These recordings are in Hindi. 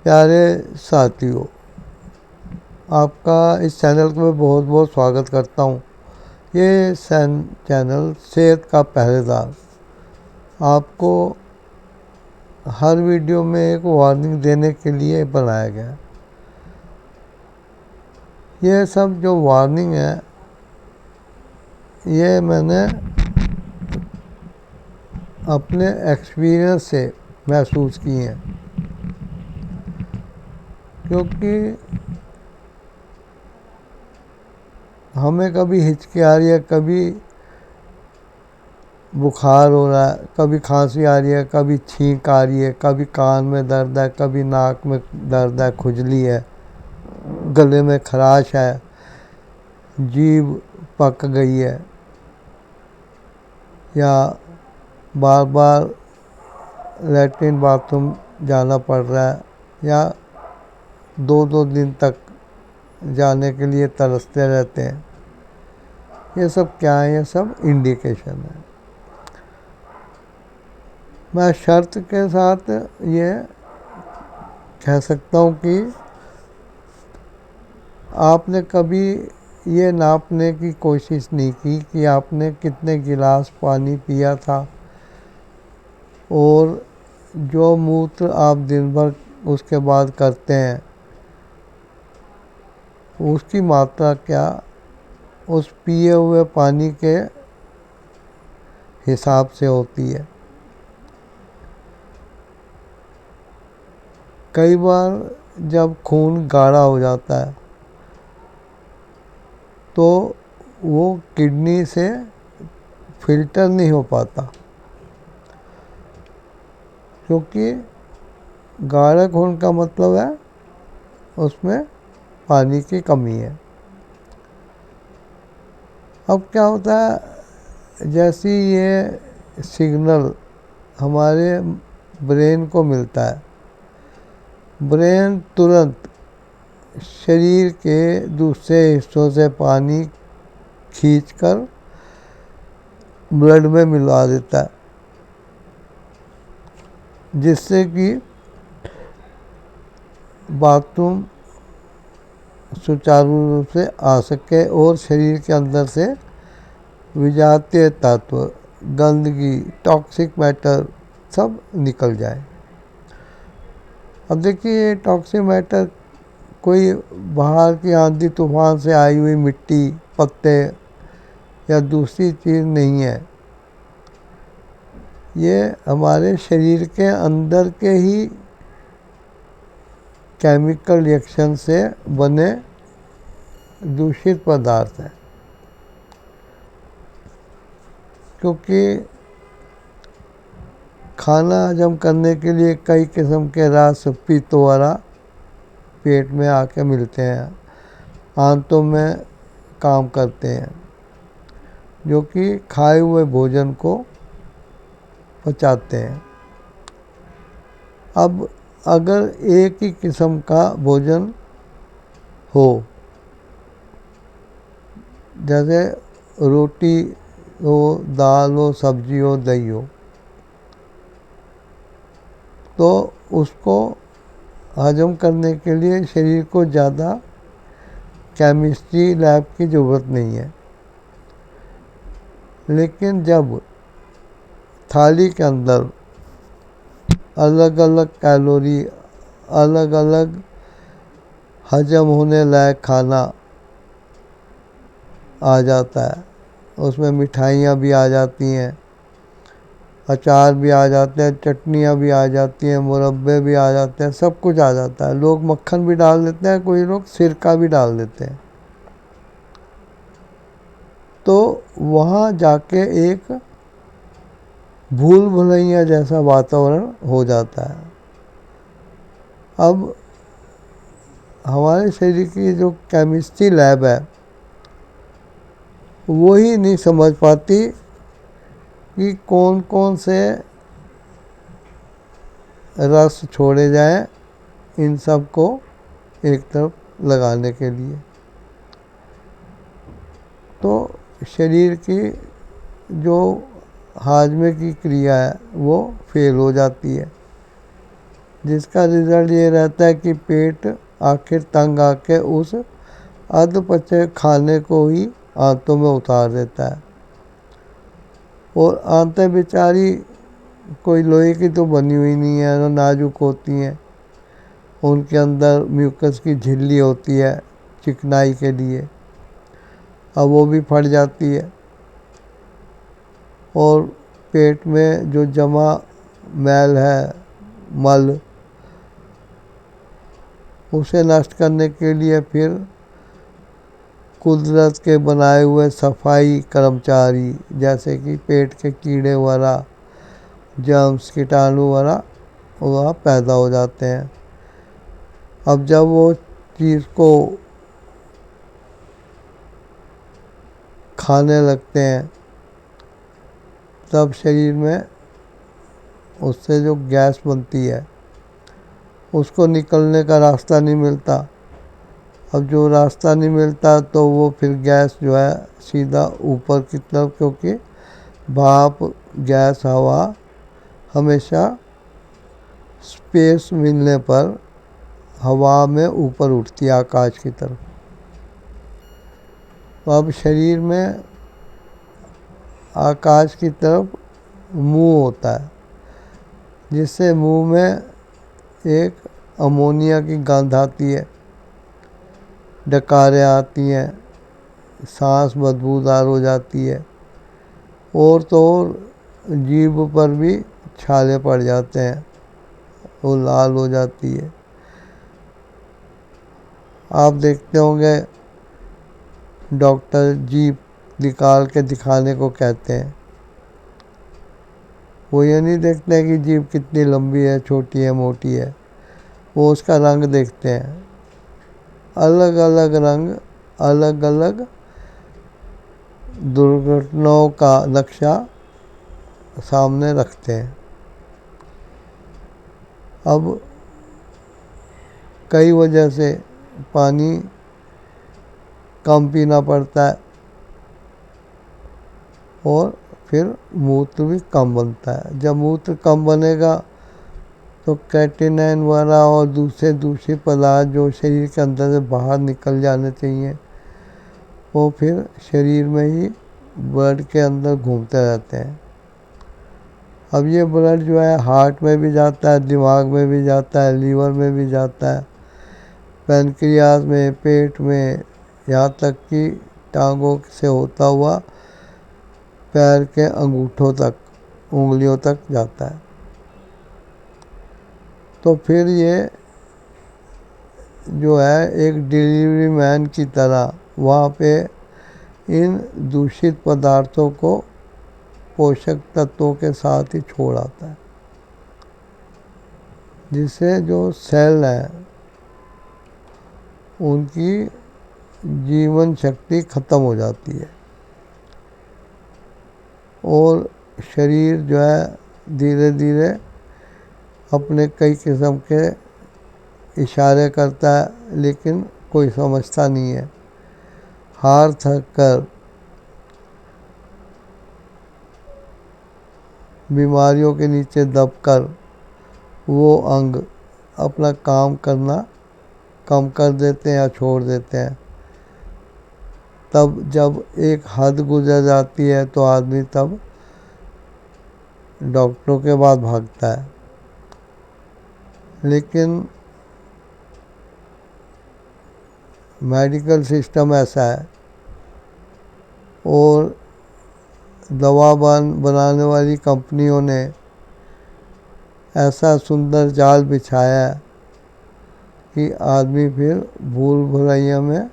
प्यारे साथियों, आपका इस चैनल को मैं बहुत बहुत स्वागत करता हूँ। ये चैनल सेहत का पहरेदार आपको हर वीडियो में एक वार्निंग देने के लिए बनाया गया है। ये सब जो वार्निंग है ये मैंने अपने एक्सपीरियंस से महसूस की हैं, क्योंकि हमें कभी हिचकी आ रही है, कभी बुखार हो रहा है, कभी खांसी आ रही है, कभी छींक आ रही है, कभी कान में दर्द है, कभी नाक में दर्द है, खुजली है, गले में खराश है, जीभ पक गई है, या बार बार लैट्रिन बाथरूम जाना पड़ रहा है, या 2-2 दिन तक जाने के लिए तरसते रहते हैं। ये सब क्या है? ये सब इंडिकेशन है। मैं शर्त के साथ ये कह सकता हूँ कि आपने कभी ये नापने की कोशिश नहीं की कि आपने कितने गिलास पानी पिया था और जो मूत्र आप दिन भर उसके बाद करते हैं उसकी मात्रा क्या उस पिए हुए पानी के हिसाब से होती है। कई बार जब खून गाढ़ा हो जाता है तो वो किडनी से फिल्टर नहीं हो पाता, क्योंकि गाढ़े खून का मतलब है उसमें पानी की कमी है। अब क्या होता है, जैसे ये सिग्नल हमारे ब्रेन को मिलता है, ब्रेन तुरंत शरीर के दूसरे हिस्सों से पानी खींचकर ब्लड में मिलवा देता है, जिससे कि बाथरूम सुचारू रूप से आ सके और शरीर के अंदर से विजातीय तत्व, गंदगी, टॉक्सिक मैटर सब निकल जाए। अब देखिए, ये टॉक्सिक मैटर कोई बाहर की आंधी तूफान से आई हुई मिट्टी, पत्ते या दूसरी चीज़ नहीं है। ये हमारे शरीर के अंदर के ही केमिकल रिएक्शन से बने दूषित पदार्थ हैं, क्योंकि खाना हजम करने के लिए कई किस्म के रस पित्त द्वारा पेट में आके मिलते हैं, आंतों में काम करते हैं, जो कि खाए हुए भोजन को पचाते हैं। अब अगर एक ही किस्म का भोजन हो, जैसे रोटी हो, दाल हो, सब्जी हो, दही हो, तो उसको हजम करने के लिए शरीर को ज़्यादा केमिस्ट्री लैब की ज़रूरत नहीं है। लेकिन जब थाली के अंदर अलग अलग कैलोरी, अलग अलग हजम होने लायक खाना आ जाता है, उसमें मिठाइयाँ भी आ जाती हैं, अचार भी आ जाते हैं, चटनियाँ भी आ जाती हैं, मुरब्बे भी आ जाते हैं, सब कुछ आ जाता है। लोग मक्खन भी डाल देते हैं, कोई लोग सिरका भी डाल देते हैं। तो वहाँ जाके एक भूल भुलैया जैसा वातावरण हो जाता है। अब हमारे शरीर की जो केमिस्ट्री लैब है वो ही नहीं समझ पाती कि कौन कौन से रस छोड़े जाएं इन सब को एक तरफ लगाने के लिए। तो शरीर की जो हाजमे की क्रिया है वो फेल हो जाती है, जिसका रिजल्ट ये रहता है कि पेट आखिर तंग आके उस अधपचे खाने को ही आंतों में उतार देता है। और आंतें बेचारी कोई लोहे की तो बनी हुई नहीं है, ना नाजुक होती हैं। उनके अंदर म्यूकस की झिल्ली होती है चिकनाई के लिए, अब वो भी फट जाती है। और पेट में जो जमा मैल है, मल, उसे नष्ट करने के लिए फिर कुदरत के बनाए हुए सफाई कर्मचारी जैसे कि पेट के कीड़े वगैरह, जर्म्स, कीटाणु वगैरह वह पैदा हो जाते हैं। अब जब वो चीज़ को खाने लगते हैं तब शरीर में उससे जो गैस बनती है उसको निकलने का रास्ता नहीं मिलता। अब जो रास्ता नहीं मिलता तो वो फिर गैस जो है सीधा ऊपर की तरफ, क्योंकि भाप, गैस, हवा हमेशा स्पेस मिलने पर हवा में ऊपर उठती है आकाश की तरफ। तो अब शरीर में आकाश की तरफ मुंह होता है, जिससे मुंह में एक अमोनिया की गंध आती है, डकारें आती हैं, सांस बदबूदार हो जाती है, और तो और जीभ पर भी छाले पड़ जाते हैं, वो लाल हो जाती है। आप देखते होंगे डॉक्टर जीभ निकाल के दिखाने को कहते हैं। वो ये नहीं देखते हैं कि जीभ कितनी लंबी है, छोटी है, मोटी है, वो उसका रंग देखते हैं। अलग अलग रंग अलग अलग दुर्घटनाओं का नक्शा सामने रखते हैं। अब कई वजह से पानी कम पीना पड़ता है और फिर मूत्र भी कम बनता है। जब मूत्र कम बनेगा तो क्रेटिनिन वगैरह और दूसरे दूषित पदार्थ जो शरीर के अंदर से बाहर निकल जाने चाहिए वो फिर शरीर में ही ब्लड के अंदर घूमते रहते हैं। अब ये ब्लड जो है हार्ट में भी जाता है, दिमाग में भी जाता है, लीवर में भी जाता है, पैनक्रियाज में, पेट में, यहाँ तक कि टांगों से होता हुआ पैर के अंगूठों तक, उंगलियों तक जाता है। तो फिर ये जो है एक डिलीवरी मैन की तरह वहाँ पे इन दूषित पदार्थों को पोषक तत्वों के साथ ही छोड़ आता है, जिससे जो सेल हैं उनकी जीवन शक्ति खत्म हो जाती है और शरीर जो है धीरे धीरे अपने कई किस्म के इशारे करता है, लेकिन कोई समझता नहीं है। हार थक कर, बीमारियों के नीचे दबकर वो अंग अपना काम करना कम कर देते हैं या छोड़ देते हैं। तब जब एक हद गुजर जाती है तो आदमी तब डॉक्टरों के बाद भागता है। लेकिन मेडिकल सिस्टम ऐसा है और दवा बनाने वाली कंपनियों ने ऐसा सुंदर जाल बिछाया है कि आदमी फिर भूल भुलैया में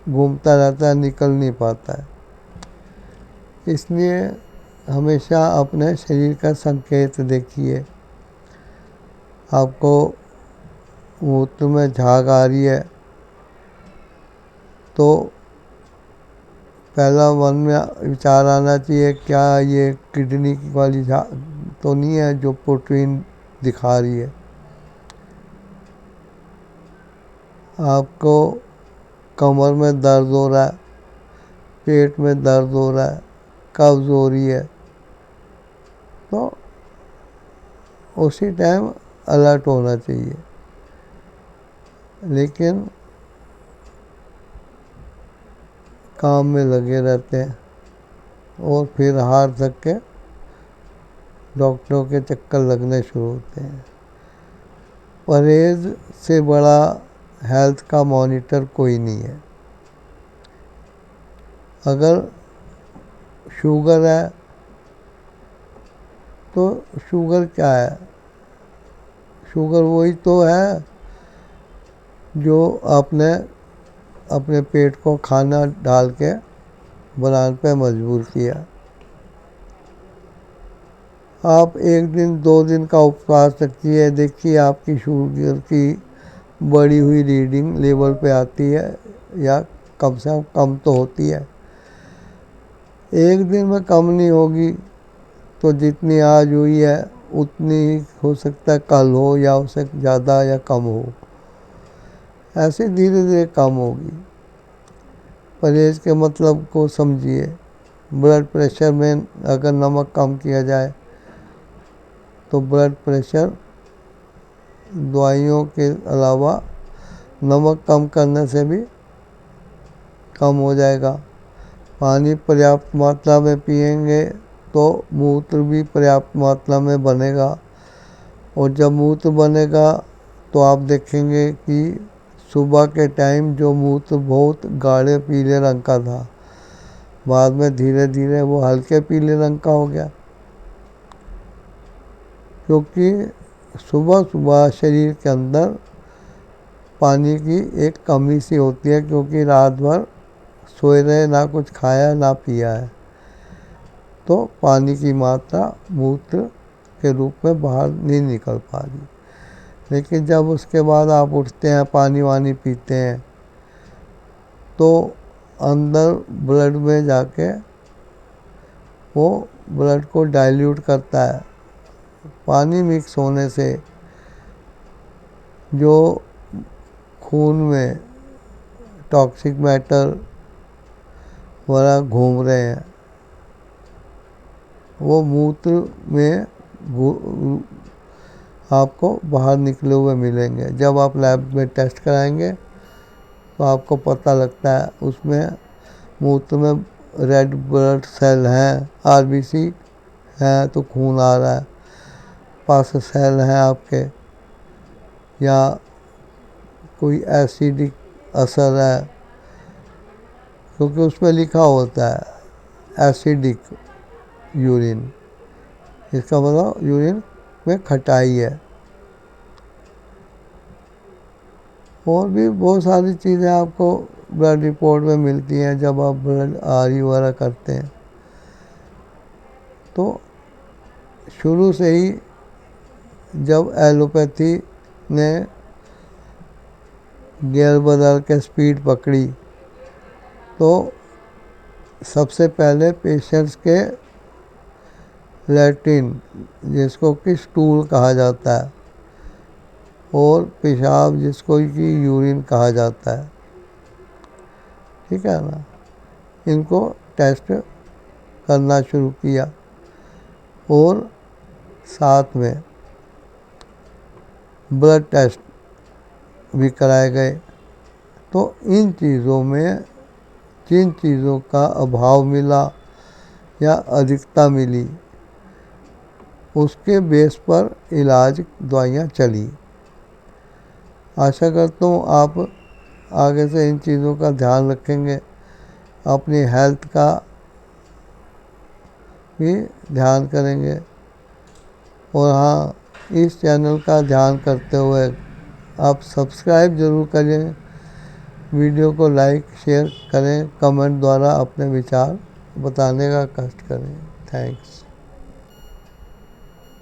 घूमता रहता है, निकल नहीं पाता है। इसलिए हमेशा अपने शरीर का संकेत देखिए। आपको मूत्र में झाग आ रही है तो पहला मन में विचार आना चाहिए, क्या ये किडनी वाली झाग तो नहीं है जो प्रोटीन दिखा रही है। आपको कमर में दर्द हो रहा है, पेट में दर्द हो रहा है, कब्ज हो रही है, तो उसी टाइम अलर्ट होना चाहिए, लेकिन काम में लगे रहते हैं और फिर हार थक के डॉक्टरों के चक्कर लगने शुरू होते हैं। परहेज से बड़ा हेल्थ का मॉनिटर कोई नहीं है। अगर शुगर है तो शुगर क्या है? शुगर वही तो है जो आपने अपने पेट को खाना डाल के बनाने पे मजबूर किया। आप 1 दिन 2 दिन का उपवास रखिए, देखिए आपकी शुगर की बढ़ी हुई रीडिंग लेवल पे आती है या कम से कम तो होती है। 1 दिन में कम नहीं होगी तो जितनी आज हुई है उतनी हो सकता है कल हो, या उससे ज़्यादा या कम हो। ऐसे धीरे धीरे कम होगी। परहेज के मतलब को समझिए। ब्लड प्रेशर में अगर नमक कम किया जाए तो ब्लड प्रेशर दवाइयों के अलावा नमक कम करने से भी कम हो जाएगा। पानी पर्याप्त मात्रा में पिएंगे तो मूत्र भी पर्याप्त मात्रा में बनेगा, और जब मूत्र बनेगा तो आप देखेंगे कि सुबह के टाइम जो मूत्र बहुत गाढ़े पीले रंग का था, बाद में धीरे धीरे वो हल्के पीले रंग का हो गया, क्योंकि सुबह सुबह शरीर के अंदर पानी की एक कमी सी होती है, क्योंकि रात भर सोए रहे, ना कुछ खाया ना पिया है, तो पानी की मात्रा मूत्र के रूप में बाहर नहीं निकल पा रही। लेकिन जब उसके बाद आप उठते हैं, पानी वानी पीते हैं, तो अंदर ब्लड में जाके वो ब्लड को डाइल्यूट करता है। पानी मिक्स होने से जो खून में टॉक्सिक मैटर वगैरह घूम रहे हैं वो मूत्र में आपको बाहर निकले हुए मिलेंगे। जब आप लैब में टेस्ट कराएंगे तो आपको पता लगता है उसमें मूत्र में रेड ब्लड सेल हैं, आरबीसी हैं तो खून आ रहा है, पास सेल हैं आपके, या कोई एसिडिक असर है, क्योंकि उसमें लिखा होता है एसिडिक यूरिन, इसका मतलब यूरिन में खटाई है। और भी बहुत सारी चीज़ें आपको ब्लड रिपोर्ट में मिलती हैं जब आप ब्लड आरई वगैरह करते हैं। तो शुरू से ही जब एलोपैथी ने गियर बदल के स्पीड पकड़ी तो सबसे पहले पेशेंट्स के लैट्रिन, जिसको कि स्टूल कहा जाता है, और पेशाब जिसको कि यूरिन कहा जाता है, ठीक है ना, इनको टेस्ट करना शुरू किया और साथ में ब्लड टेस्ट भी कराए गए। तो इन चीज़ों में जिन चीज़ों का अभाव मिला या अधिकता मिली उसके बेस पर इलाज दवाइयाँ चली। आशा करता हूँ आप आगे से इन चीज़ों का ध्यान रखेंगे, अपनी हेल्थ का भी ध्यान करेंगे, और हाँ, इस चैनल का ध्यान करते हुए आप सब्सक्राइब ज़रूर करें, वीडियो को लाइक शेयर करें, कमेंट द्वारा अपने विचार बताने का कष्ट करें। थैंक्स।